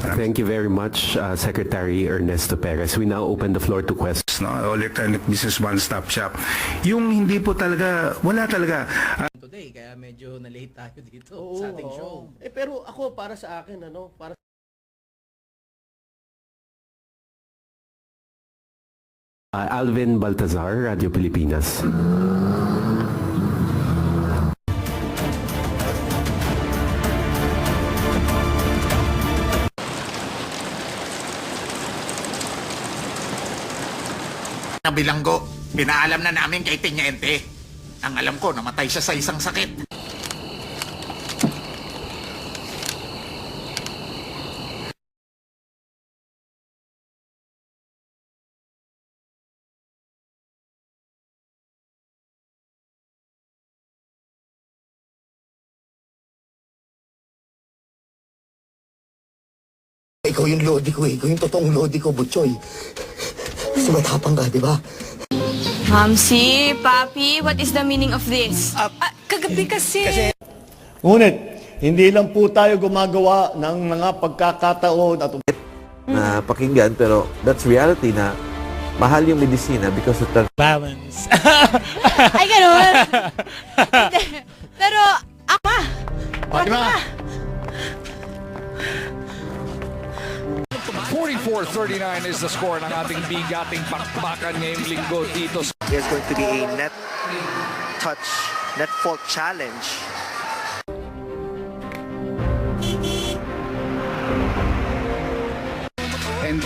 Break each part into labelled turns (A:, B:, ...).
A: Thank you very much, Secretary Ernesto Perez. We now open the floor to questions.
B: No, electronic business one-stop shop. Yung hindi po talaga, wala talaga.
C: Today, kaya medyo na-late tayo dito
D: Oo,
C: sa ating
D: oo.
C: show.
D: Pero ako, para sa akin, para
A: Alvin Baltazar, Radio Pilipinas.
E: Bilanggo, pinaalam na namin kay Teniente. Ang alam ko, namatay siya sa isang sakit.
F: Ikaw yung lodi ko eh. Ikaw yung totoong lodi ko, Butchoy. Kasi matapang ka, di ba?
G: Hamsi, Papi, what is the meaning of this? Kagabi kasi.
H: Ngunit, hindi lang po tayo gumagawa ng mga pagkakataon at
I: na pakinggan, pero that's reality na mahal yung medisina because of the
C: Balance.
G: Ay, ganun. Pero, ama.
H: Fatima!
J: 44-39 is the score ng ating bigating pakbakan ngayong linggo dito.
F: There's going to be a net fault challenge.
B: And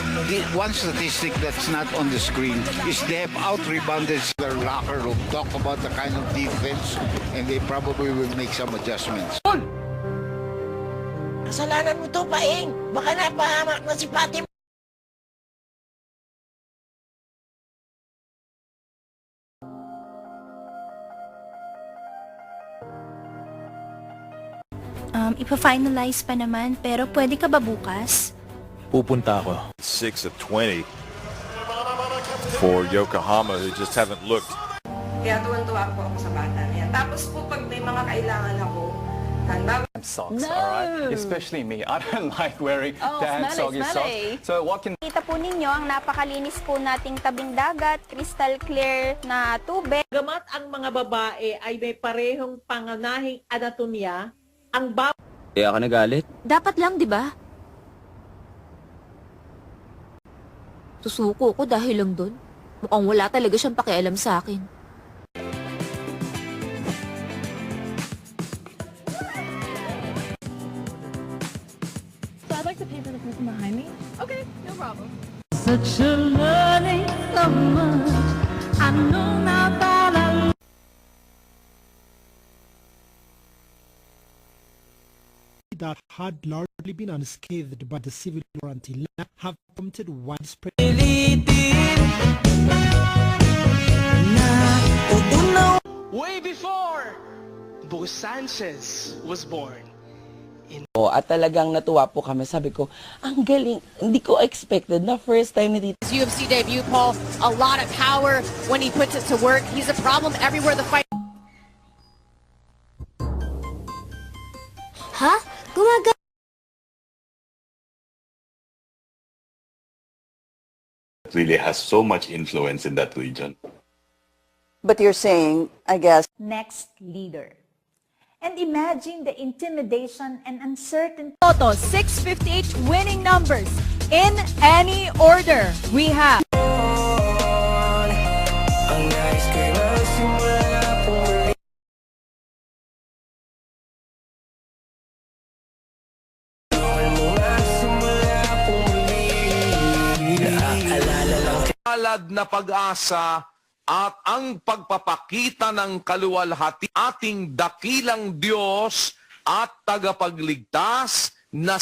B: one statistic that's not on the screen is they have out-rebounded their locker room. Talk about the kind of defense, and they probably will make some adjustments.
D: kasalanan mo to, Paing. Baka napahamak na si Pati.
G: Ipa-finalize pa naman, pero pwede ka ba bukas?
J: Pupunta ako. 6 of 20 for Yokohama who just haven't looked.
G: Kaya tuwan-tuwa po ako sa bata na yan. Tapos po, pag may mga kailangan ako, handa.
J: Socks, all right? Especially me. I don't like wearing damn soggy socks. So what can...
G: Kita po ninyo ang napakalinis po nating tabing dagat, crystal clear na tubig.
D: Gamat ang mga babae ay may parehong panganahing anatomya, ang bawat
I: Kaya ka nagalit?
G: Dapat lang, di ba? Susuko ko dahil lang doon. Mukhang wala talaga siyang pakialam sa akin.
K: So I'd like to pay for the person behind me. Okay, no problem.
G: Such a learning so much. I know now that I
L: that had largely been unscathed by the civil war until now have prompted widespread
D: way before Bo Sanchez was born.
I: At talagang natuwa po kami. Sabi ko, ang galing. Hindi ko expected na first time ni Tito.
K: UFC debut, Paul, a lot of power when he puts it to work. He's a problem everywhere the fight.
G: Ha? Gumaga...
J: Really has so much influence in that region.
F: But you're saying, I guess,
K: Next leader. And imagine the intimidation and uncertainty. Toto, 658 winning numbers in any order. We have
J: Alad na pag-asa at ang pagpapakita ng kaluwalhati ating dakilang Diyos at tagapagligtas na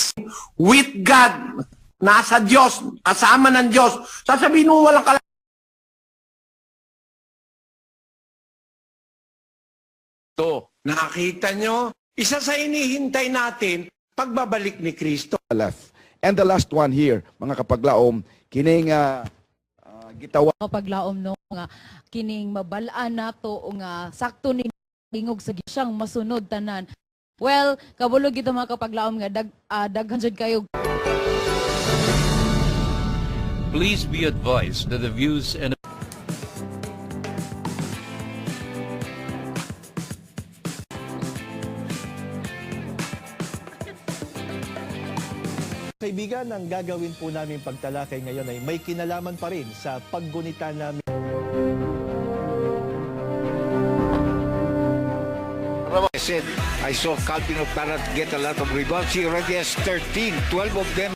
D: With God, nasa Diyos, kasama ng Diyos. Sasabihin mo walang kala.
J: to.
D: Nakita nyo? Isa sa inihintay natin, pagbabalik ni Kristo.
B: And the last one here, mga kapaglaom, kining gitawa.
K: paglaom no nga kining mabalaan nato nga sakto ni ingog sa siyang masunod tanan. Well, kabulog ito mga kapaglaom nga daghan jud kayo.
J: Please be advised that the views and
H: Kaibigan, ang gagawin po namin pagtalakay ngayon ay may kinalaman pa rin sa paggunita namin.
B: I said, I saw Calvin Octarat get a lot of rebounds. He already has 13, 12 of them.